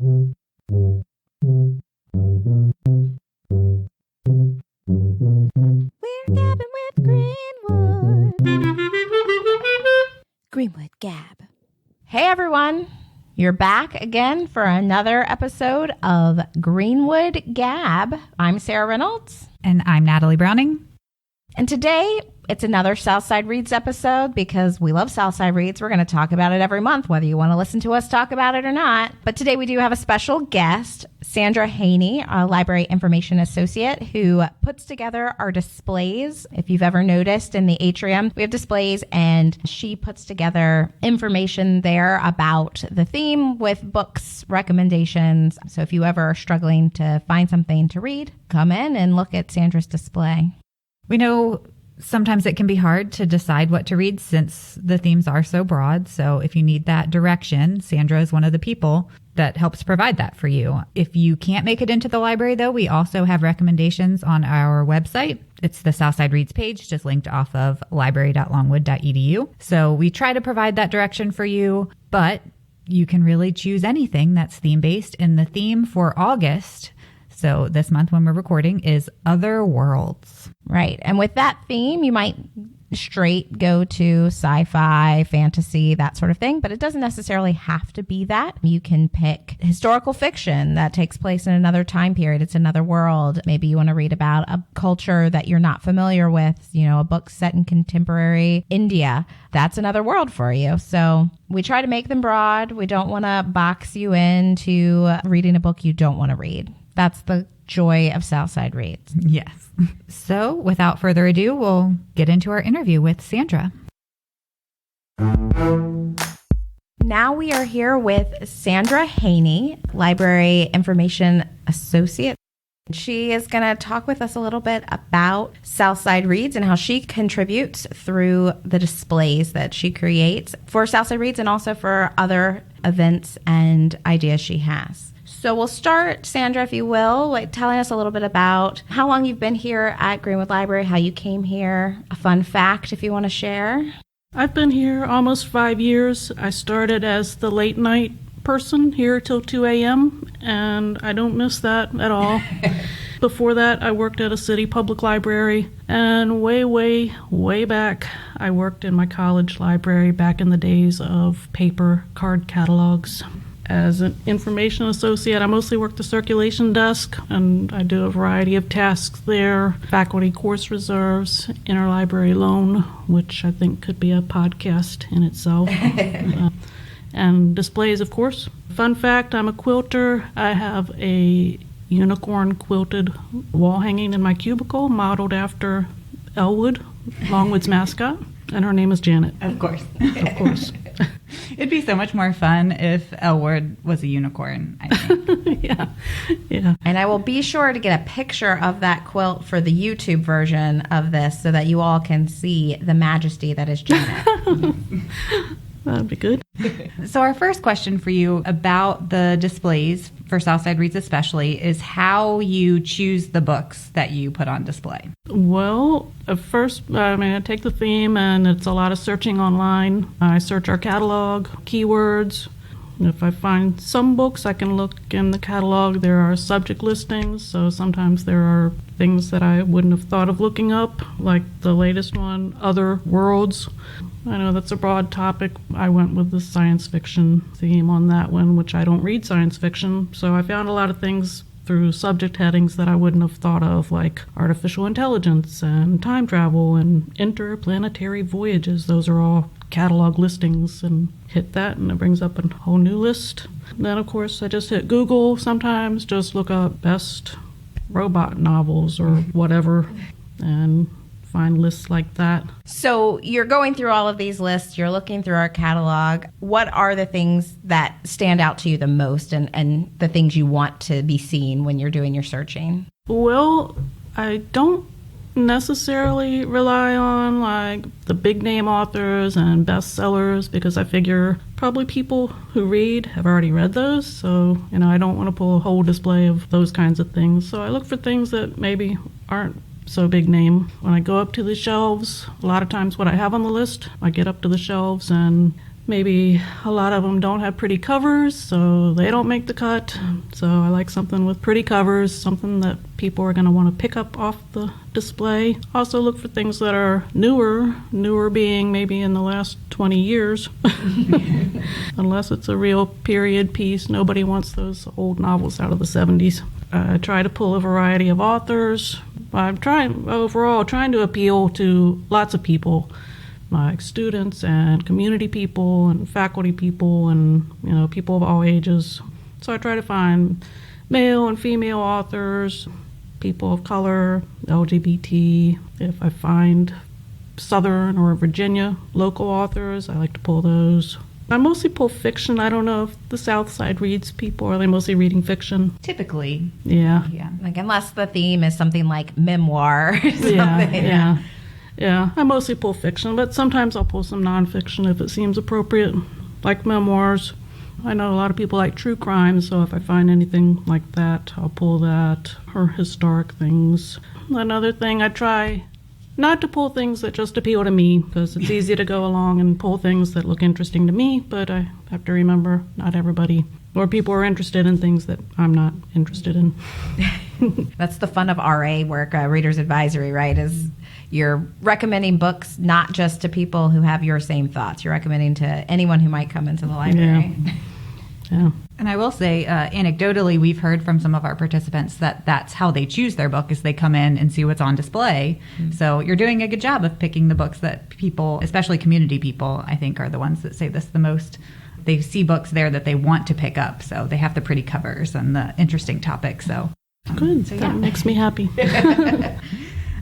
We're gabbing with Greenwood. Greenwood Gab. Hey everyone, you're back again for another episode of Greenwood Gab. I'm Sarah Reynolds. And I'm Natalie Browning. And today, it's another Southside Reads episode because we love Southside Reads. We're going to talk about it every month, whether you want to listen to us talk about it or not. But today we do have a special guest, Sandra Haynie, a library information associate who puts together our displays. If you've ever noticed in the atrium, we have displays and she puts together information there about the theme with books, recommendations. So if you ever are struggling to find something to read, come in and look at Sandra's display. We know sometimes it can be hard to decide what to read since the themes are so broad. So if you need that direction, Sandra is one of the people that helps provide that for you. If you can't make it into the library, though, we also have recommendations on our website. It's the Southside Reads page, just linked off of library.longwood.edu. So we try to provide that direction for you, but you can really choose anything that's theme-based. And the theme for August, so this month when we're recording, is Other Worlds. Right. And with that theme, you might straight go to sci-fi, fantasy, that sort of thing, but it doesn't necessarily have to be that. You can pick historical fiction that takes place in another time period. It's another world. Maybe you want to read about a culture that you're not familiar with, you know, a book set in contemporary India. That's another world for you. So we try to make them broad. We don't want to box you into reading a book you don't want to read. That's the joy of Southside Reads. Yes. So without further ado, we'll get into our interview with Sandra. Now we are here with Sandra Haynie, Library Information Associate. She is going to talk with us a little bit about Southside Reads and how she contributes through the displays that she creates for Southside Reads and also for other events and ideas she has. So we'll start, Sandra, if you will, telling us a little bit about how long you've been here at Greenwood Library, how you came here, a fun fact if you want to share. I've been here almost 5 years. I started as the late night person here till 2 a.m., and I don't miss that at all. Before that, I worked at a city public library, and way back, I worked in my college library back in the days of paper card catalogs. As an information associate, I mostly work the circulation desk, and I do a variety of tasks there. Faculty course reserves, interlibrary loan, which I think could be a podcast in itself, and displays, of course. Fun fact, I'm a quilter. I have a unicorn quilted wall hanging in my cubicle, modeled after Elwood, Longwood's mascot, and her name is Janet. Of course. Of course. It'd be so much more fun if Elwood was a unicorn, I think. Yeah. And I will be sure to get a picture of that quilt for the YouTube version of this so that you all can see the majesty that is Janet. That'd be good. So our first question for you about the displays, for Southside Reads especially, is how you choose the books that you put on display. Well, at first, I take the theme, and it's a lot of searching online. I search our catalog, keywords. If I find some books, I can look in the catalog. There are subject listings, so sometimes there are things that I wouldn't have thought of looking up, like the latest one, Other Worlds. I know that's a broad topic. I went with the science fiction theme on that one, which I don't read science fiction, so I found a lot of things through subject headings that I wouldn't have thought of, like artificial intelligence and time travel and interplanetary voyages. Those are all catalog listings, and hit that and it brings up a whole new list. Then, of course, I just hit Google sometimes, just look up best robot novels or whatever, and find lists like that. So you're going through all of these lists, you're looking through our catalog. What are the things that stand out to you the most and the things you want to be seen when you're doing your searching? Well, I don't necessarily rely on the big name authors and bestsellers, because I figure probably people who read have already read those, so I don't want to pull a whole display of those kinds of things. So I look for things that maybe aren't so big name. When I go up to the shelves, a lot of times what I have on the list, I get up to the shelves and Maybe a lot of them don't have pretty covers, so they don't make the cut. So I like something with pretty covers, something that people are going to want to pick up off the display. Also look for things that are newer being maybe in the last 20 years. Unless it's a real period piece, nobody wants those old novels out of the 70s. I try to pull a variety of authors. I'm trying to appeal to lots of people, like students and community people and faculty people and people of all ages. So I try to find male and female authors, people of color, LGBT. If I find Southern or Virginia local authors, I like to pull those. I mostly pull fiction. I don't know if the Southside Reads people, are they mostly reading fiction? Typically. Yeah. Like unless the theme is something like memoir or something. Yeah, I mostly pull fiction, but sometimes I'll pull some nonfiction if it seems appropriate, like memoirs. I know a lot of people like true crime, so if I find anything like that, I'll pull that, or historic things. Another thing, I try not to pull things that just appeal to me, because it's easy to go along and pull things that look interesting to me, but I have to remember not everybody, or people are interested in things that I'm not interested in. That's the fun of RA work, Reader's Advisory, right? Is you're recommending books not just to people who have your same thoughts. You're recommending to anyone who might come into the library. Yeah. And I will say, anecdotally, we've heard from some of our participants that that's how they choose their book, is they come in and see what's on display. Mm-hmm. So you're doing a good job of picking the books that people, especially community people, I think are the ones that say this the most. They see books there that they want to pick up. So they have the pretty covers and the interesting topics. So good. So, that makes me happy.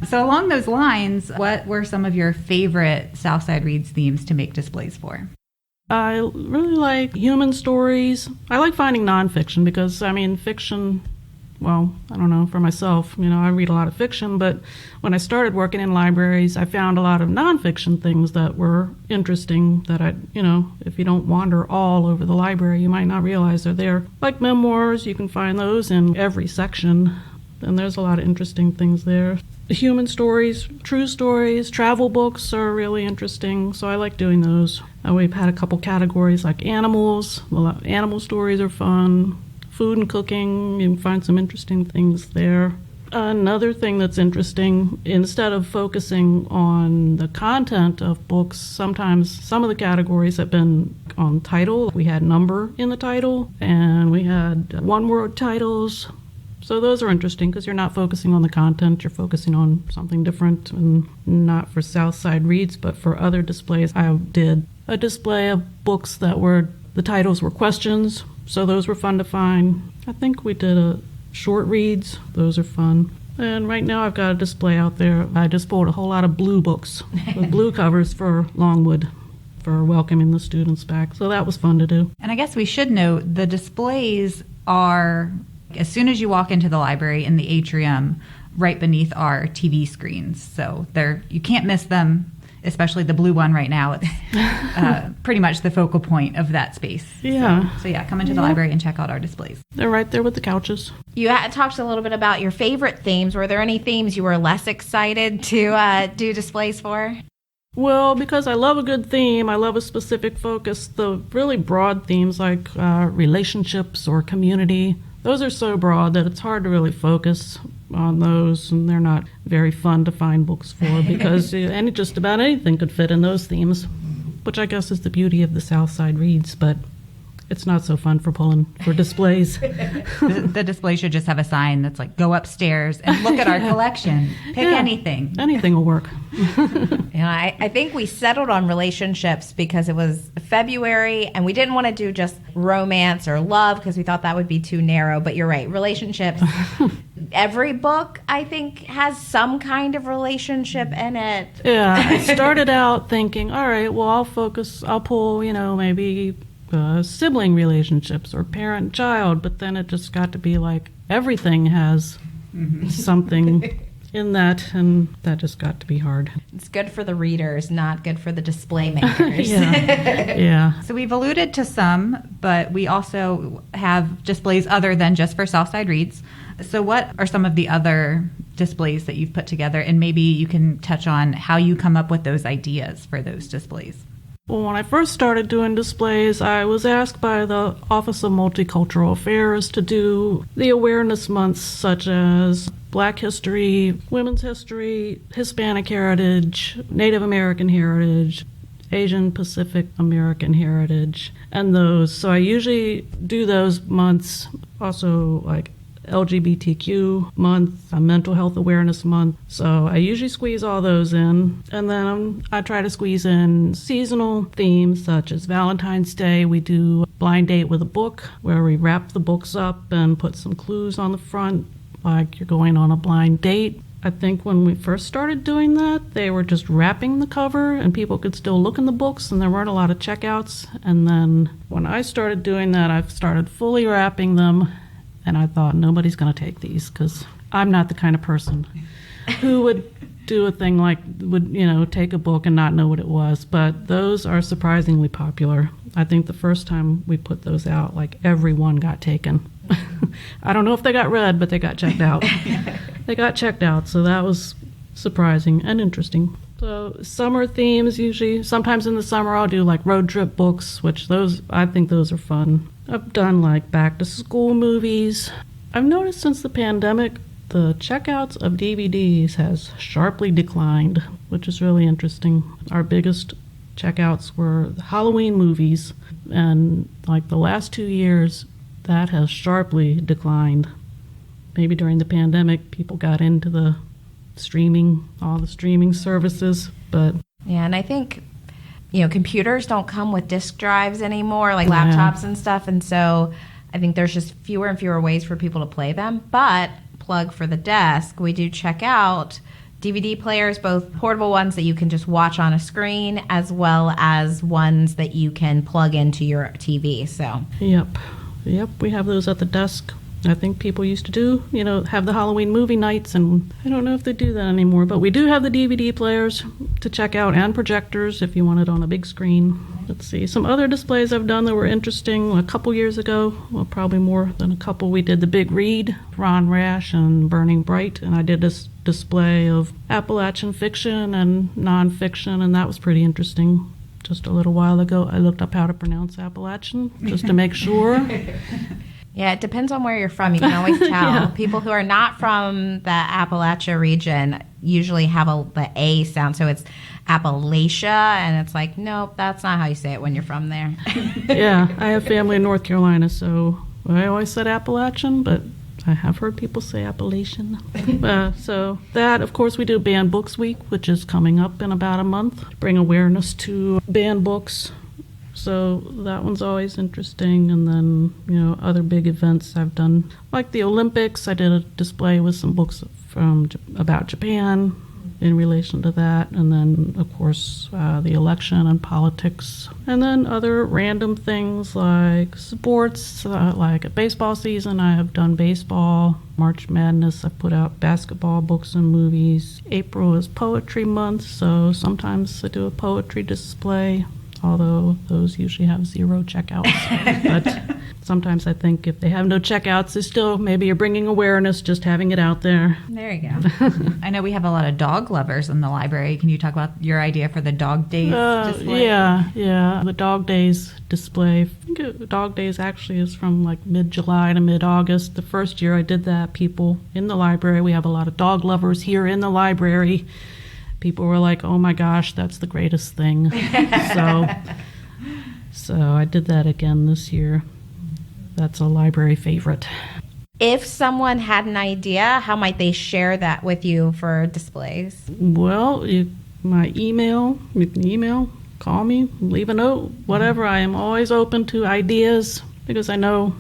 So along those lines, what were some of your favorite Southside Reads themes to make displays for? I really like human stories. I like finding nonfiction because, fiction, well, I don't know, for myself, I read a lot of fiction, but when I started working in libraries, I found a lot of nonfiction things that were interesting that if you don't wander all over the library, you might not realize they're there. Like memoirs, you can find those in every section, and there's a lot of interesting things there. Human stories, true stories, travel books are really interesting, so I like doing those. We've had a couple categories like animals. Animal stories are fun. Food and cooking, you can find some interesting things there. Another thing that's interesting, instead of focusing on the content of books, sometimes some of the categories have been on title. We had number in the title, and we had one-word titles. So those are interesting because you're not focusing on the content, you're focusing on something different, and not for Southside Reads, but for other displays. I did a display of books that the titles were questions, so those were fun to find. I think we did a short reads, those are fun. And right now I've got a display out there. I just pulled a whole lot of blue books with blue covers for Longwood, for welcoming the students back. So that was fun to do. And I guess we should note the displays are, as soon as you walk into the library in the atrium, right beneath our TV screens. So you can't miss them, especially the blue one right now. It's pretty much the focal point of that space. Yeah. So come into the library and check out our displays. They're right there with the couches. You talked a little bit about your favorite themes. Were there any themes you were less excited to do displays for? Well, because I love a good theme, I love a specific focus. The really broad themes like relationships or community, those are so broad that it's hard to really focus on those, and they're not very fun to find books for because just about anything could fit in those themes, which I guess is the beauty of the Southside Reads, but it's not so fun for pulling for displays. The display should just have a sign that's like, go upstairs and look at our collection. Pick anything. Anything will work. I think we settled on relationships because it was February and we didn't want to do just romance or love because we thought that would be too narrow. But you're right, relationships. Every book, I think, has some kind of relationship in it. Yeah, I started out thinking, all right, well, I'll pull, maybe sibling relationships or parent-child, but then it just got to be like everything has something in that, and that just got to be hard. It's good for the readers, not good for the display makers. Yeah. So we've alluded to some, but we also have displays other than just for Southside Reads. So what are some of the other displays that you've put together? And maybe you can touch on how you come up with those ideas for those displays. Well, when I first started doing displays, I was asked by the Office of Multicultural Affairs to do the awareness months such as Black history, women's history, Hispanic heritage, Native American heritage, Asian Pacific American heritage, and those. So I usually do those months, also like LGBTQ month, a mental health awareness month. So I usually squeeze all those in. And then I try to squeeze in seasonal themes such as Valentine's Day. We do a blind date with a book where we wrap the books up and put some clues on the front, like you're going on a blind date. I think when we first started doing that, they were just wrapping the cover and people could still look in the books and there weren't a lot of checkouts. And then when I started doing that, I've started fully wrapping them. And I thought, nobody's going to take these because I'm not the kind of person who would do a thing like, take a book and not know what it was. But those are surprisingly popular. I think the first time we put those out, like everyone got taken. I don't know if they got read, but they got checked out. They got checked out, so that was surprising and interesting. So summer themes usually, sometimes in the summer I'll do like road trip books, which I think those are fun. I've done like back to school movies. I've noticed since the pandemic, the checkouts of DVDs has sharply declined, which is really interesting. Our biggest checkouts were the Halloween movies, and like the last 2 years, that has sharply declined. Maybe during the pandemic, people got into the streaming, all the streaming services, but... Yeah, and I think, computers don't come with disk drives anymore, like laptops and stuff, and so I think there's just fewer and fewer ways for people to play them. But, plug for the desk, we do check out DVD players, both portable ones that you can just watch on a screen, as well as ones that you can plug into your TV, so... Yep, we have those at the desk. I think people used to do, have the Halloween movie nights, and I don't know if they do that anymore, but we do have the DVD players to check out and projectors if you want it on a big screen. Let's see, some other displays I've done that were interesting. A couple years ago, well, probably more than a couple, we did the Big Read, Ron Rash and Burning Bright, and I did this display of Appalachian fiction and nonfiction, and that was pretty interesting. Just a little while ago, I looked up how to pronounce Appalachian, just to make sure. Yeah, it depends on where you're from. You can always tell. Yeah. People who are not from the Appalachia region usually have the A sound, so it's Appalachia, and it's like, nope, that's not how you say it when you're from there. Yeah, I have family in North Carolina, so I always said Appalachian, but I have heard people say Appalachian. So that, of course, we do Banned Books Week, which is coming up in about a month, to bring awareness to banned books. So that one's always interesting. And then, other big events I've done, like the Olympics. I did a display with some books about Japan in relation to that. And then, of course, the election and politics. And then other random things like sports, like a baseball season. I have done baseball. March Madness, I've put out basketball books and movies. April is poetry month, so sometimes I do a poetry display, although those usually have 0 checkouts. But sometimes I think if they have no checkouts, they still, maybe you're bringing awareness, just having it out there. There you go. I know we have a lot of dog lovers in the library. Can you talk about your idea for the dog days display? Yeah. The dog days display. I think dog days actually is from like mid-July to mid-August. The first year I did that, people in the library, we have a lot of dog lovers here in the library. People were like, oh my gosh, that's the greatest thing. So I did that again this year. That's a library favorite. If someone had an idea, how might they share that with you for displays? Well, my email, you can email, call me, leave a note, whatever. I am always open to ideas because I know,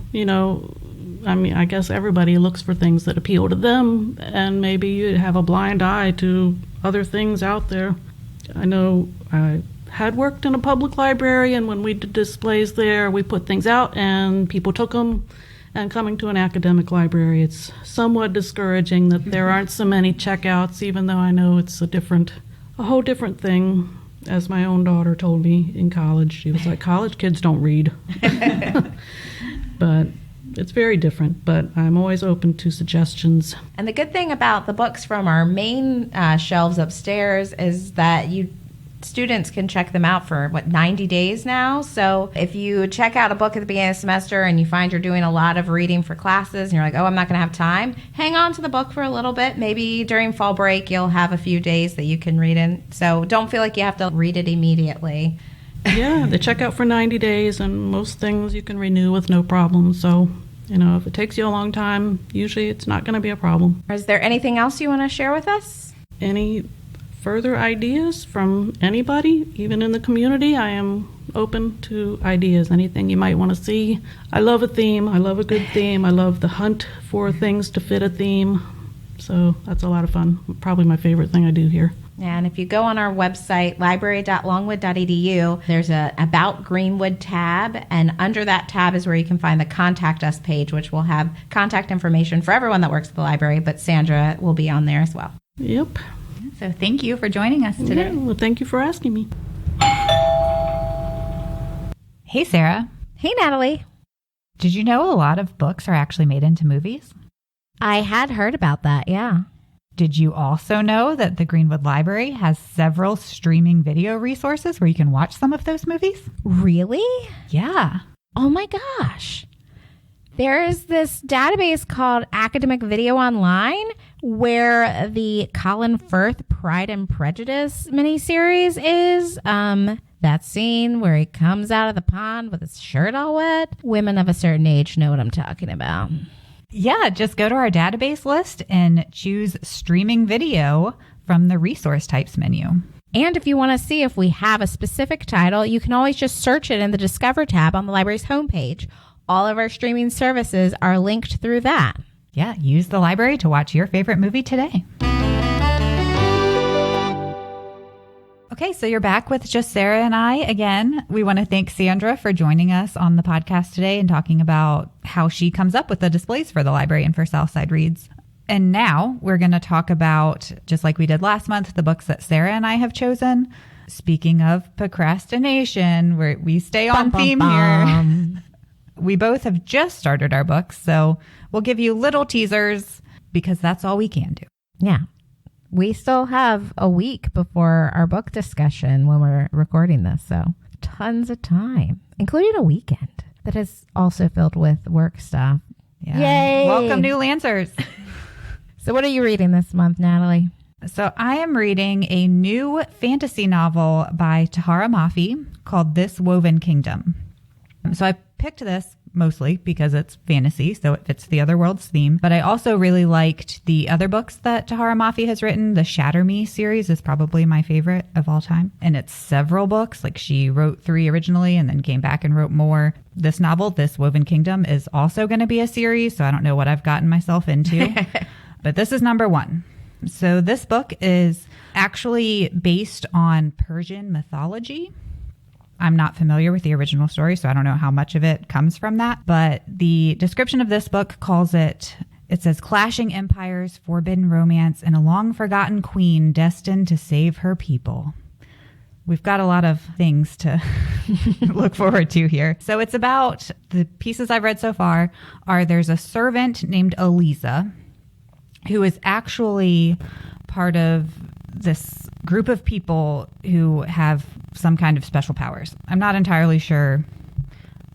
I guess everybody looks for things that appeal to them, and maybe you have a blind eye to other things out there. I know I had worked in a public library, and when we did displays there, we put things out and people took them. And coming to an academic library, it's somewhat discouraging that there aren't so many checkouts, even though I know it's a whole different thing. As my own daughter told me in college, she was like, college kids don't read. But it's very different, but I'm always open to suggestions. And the good thing about the books from our main shelves upstairs is that students can check them out for 90 days now. So if you check out a book at the beginning of the semester and you find you're doing a lot of reading for classes and you're like, oh, I'm not going to have time, hang on to the book for a little bit. Maybe during fall break you'll have a few days that you can read in. So don't feel like you have to read it immediately. Yeah, they check out for 90 days, and most things you can renew with no problem. So, if it takes you a long time, usually it's not going to be a problem. Is there anything else you want to share with us? Any further ideas from anybody, even in the community? I am open to ideas, anything you might want to see. I love a theme. I love a good theme. I love the hunt for things to fit a theme. So that's a lot of fun. Probably my favorite thing I do here. Yeah, and if you go on our website, library.longwood.edu, there's a About Greenwood tab, and under that tab is where you can find the Contact Us page, which will have contact information for everyone that works at the library, but Sandra will be on there as well. Yep. So thank you for joining us today. Yeah, well, thank you for asking me. Hey, Sarah. Hey, Natalie. Did you know a lot of books are actually made into movies? I had heard about that, yeah. Did you also know that the Greenwood Library has several streaming video resources where you can watch some of those movies? Really? Yeah. Oh my gosh. There is this database called Academic Video Online where the Colin Firth Pride and Prejudice miniseries is. That scene where he comes out of the pond with his shirt all wet. Women of a certain age know what I'm talking about. Yeah, just go to our database list and choose streaming video from the resource types menu. And if you want to see if we have a specific title, you can always just search it in the Discover tab on the library's homepage. All of our streaming services are linked through that. Yeah, use the library to watch your favorite movie today. Okay, so you're back with just Sarah and I again. We want to thank Sandra for joining us on the podcast today and talking about how she comes up with the displays for the library and for Southside Reads. And now we're going to talk about, just like we did last month, the books that Sarah and I have chosen. Speaking of procrastination, we stay on theme here. We both have just started our books, so we'll give you little teasers because that's all we can do. Yeah. We still have a week before our book discussion when we're recording this, so tons of time, including a weekend that is also filled with work stuff. Yeah. Yay! Welcome, new Lancers. So what are you reading this month, Natalie? So I am reading a new fantasy novel by Tahara Mafi called This Woven Kingdom. So I picked this mostly because it's fantasy, so it fits the Otherworlds theme. But I also really liked the other books that Tahara Mafi has written. The Shatter Me series is probably my favorite of all time. And it's several books. Like, she wrote 3 originally and then came back and wrote more. This novel, This Woven Kingdom, is also going to be a series, so I don't know what I've gotten myself into. But this is number 1. So this book is actually based on Persian mythology. I'm not familiar with the original story, so I don't know how much of it comes from that. But the description of this book calls it says, clashing empires, forbidden romance, and a long-forgotten queen destined to save her people. We've got a lot of things to look forward to here. So it's about, the pieces I've read so far are, there's a servant named Eliza who is actually part of this group of people who have some kind of special powers. I'm not entirely sure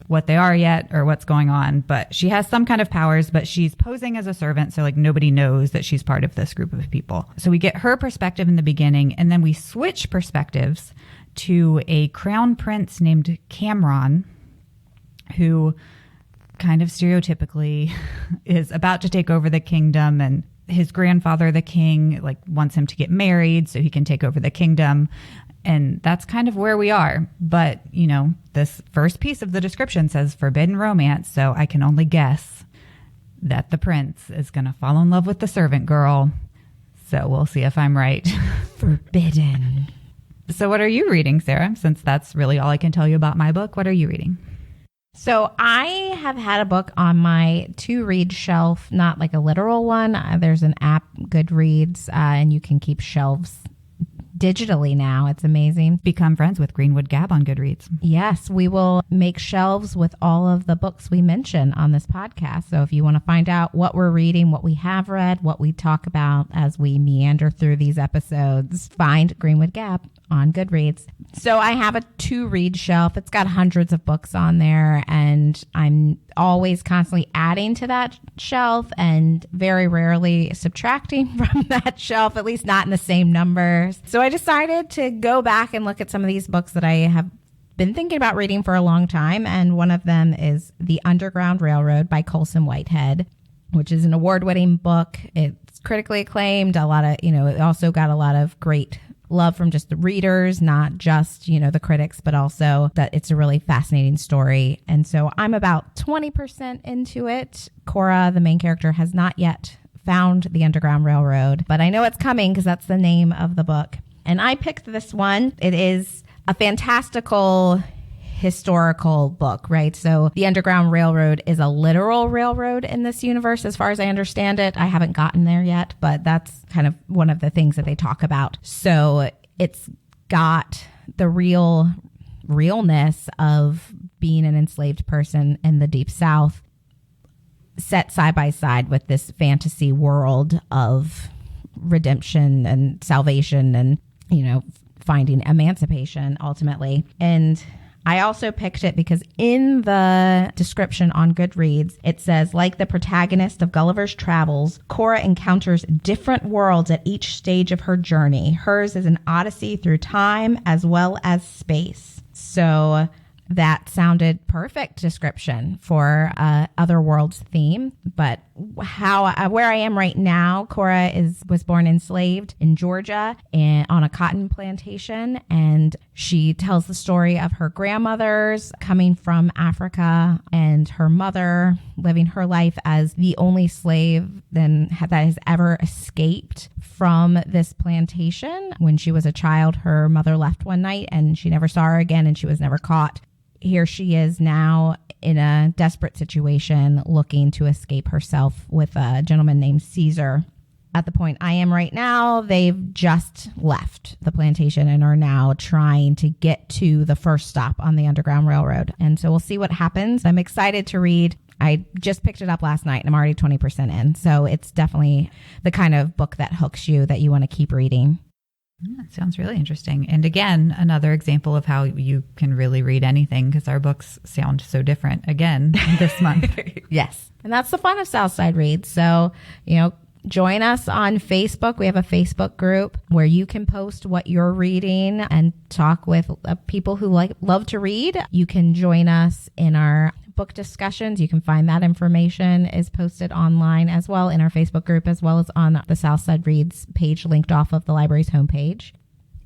what they are yet or what's going on, but she has some kind of powers, but she's posing as a servant, so like nobody knows that she's part of this group of people. So we get her perspective in the beginning, and then we switch perspectives to a crown prince named Cameron, who kind of stereotypically is about to take over the kingdom, and his grandfather, the king, like wants him to get married so he can take over the kingdom. And that's kind of where we are. But, you know, this first piece of the description says forbidden romance. So I can only guess that the prince is going to fall in love with the servant girl. So we'll see if I'm right. Forbidden. So what are you reading, Sarah? Since that's really all I can tell you about my book. What are you reading? So I have had a book on my to-read shelf, not like a literal one. There's an app, Goodreads, and you can keep shelves digitally now. It's amazing. Become friends with Greenwood Gab on Goodreads. Yes, we will make shelves with all of the books we mention on this podcast. So if you want to find out what we're reading, what we have read, what we talk about as we meander through these episodes, find Greenwood Gab on Goodreads. So I have a to-read shelf. It's got hundreds of books on there, and I'm always constantly adding to that shelf and very rarely subtracting from that shelf, at least not in the same numbers. So I decided to go back and look at some of these books that I have been thinking about reading for a long time, and one of them is The Underground Railroad by Colson Whitehead, which is an award-winning book. It's critically acclaimed. A lot of, it also got a lot of great love from just the readers, not just, the critics, but also that it's a really fascinating story. And so I'm about 20% into it. Cora, the main character, has not yet found the Underground Railroad, but I know it's coming because that's the name of the book. And I picked this one. It is a fantastical historical book, right? So the Underground Railroad is a literal railroad in this universe, as far as I understand it. I haven't gotten there yet, but that's kind of one of the things that they talk about. So it's got the realness of being an enslaved person in the Deep South set side by side with this fantasy world of redemption and salvation and, finding emancipation ultimately. And I also picked it because in the description on Goodreads, it says, like the protagonist of Gulliver's Travels, Cora encounters different worlds at each stage of her journey. Hers is an odyssey through time as well as space. So that sounded perfect description for other worlds theme. But where I am right now, Cora was born enslaved in Georgia and on a cotton plantation, and she tells the story of her grandmothers coming from Africa and her mother living her life as the only slave that has ever escaped from this plantation. When she was a child, her mother left one night and she never saw her again, and she was never caught. Here she is now in a desperate situation looking to escape herself with a gentleman named Caesar. At the point I am right now, they've just left the plantation and are now trying to get to the first stop on the Underground Railroad. And so we'll see what happens. I'm excited to read. I just picked it up last night and I'm already 20% in. So it's definitely the kind of book that hooks you, that you want to keep reading. That sounds really interesting. And again, another example of how you can really read anything, because our books sound so different again this month. Yes. And that's the fun of Southside Reads. So, join us on Facebook. We have a Facebook group where you can post what you're reading and talk with people who love to read. You can join us in our book discussions. You can find that information is posted online as well in our Facebook group, as well as on the Southside Reads page linked off of the library's homepage.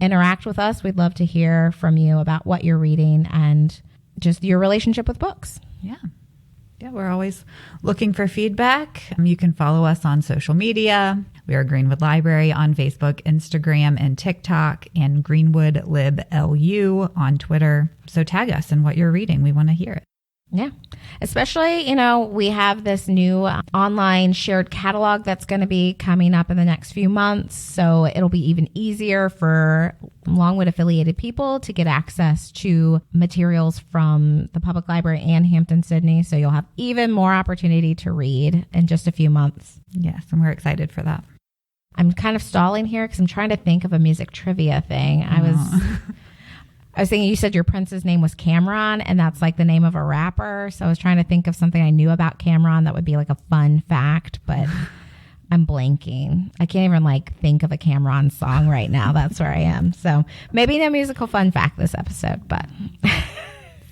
Interact with us. We'd love to hear from you about what you're reading and just your relationship with books. Yeah, we're always looking for feedback. You can follow us on social media. We are Greenwood Library on Facebook, Instagram, and TikTok, and Greenwood Lib LU on Twitter. So tag us in what you're reading. We want to hear it. Yeah. Especially, we have this new online shared catalog that's going to be coming up in the next few months. So it'll be even easier for Longwood affiliated people to get access to materials from the public library and Hampton-Sydney. So you'll have even more opportunity to read in just a few months. Yes. And we're excited for that. I'm kind of stalling here because I'm trying to think of a music trivia thing. I was thinking you said your prince's name was Cameron, and that's like the name of a rapper. So I was trying to think of something I knew about Cameron that would be like a fun fact, but I'm blanking. I can't even think of a Cameron song right now. That's where I am. So maybe no musical fun fact this episode, but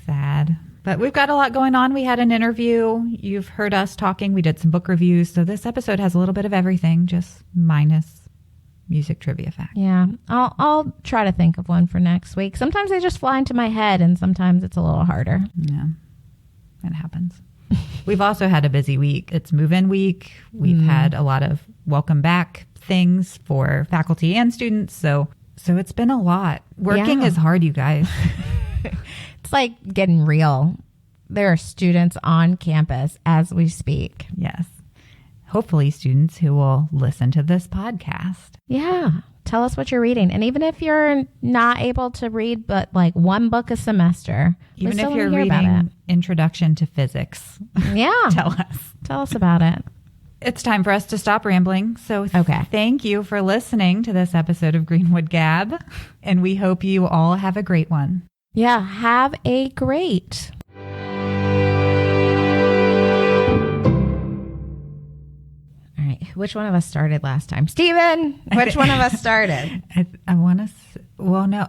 sad. But we've got a lot going on. We had an interview. You've heard us talking. We did some book reviews. So this episode has a little bit of everything, just minus music trivia fact. Yeah, I'll try to think of one for next week. Sometimes they just fly into my head, and sometimes it's a little harder. Yeah, it happens. We've also had a busy week. It's move-in week. We've had a lot of welcome back things for faculty and students. So it's been a lot. Working is hard, you guys. It's like getting real. There are students on campus as we speak. Yes. Hopefully students who will listen to this podcast. Yeah. Tell us what you're reading. And even if you're not able to read but like one book a semester, Even if you're reading Introduction to Physics. Yeah. Tell us. Tell us about it. It's time for us to stop rambling. So Okay. Thank you for listening to this episode of Greenwood Gab. And we hope you all have a great one. Yeah. Have a great. All right. Which one of us started last time? Steven, which one of us started? I want to... Well, no.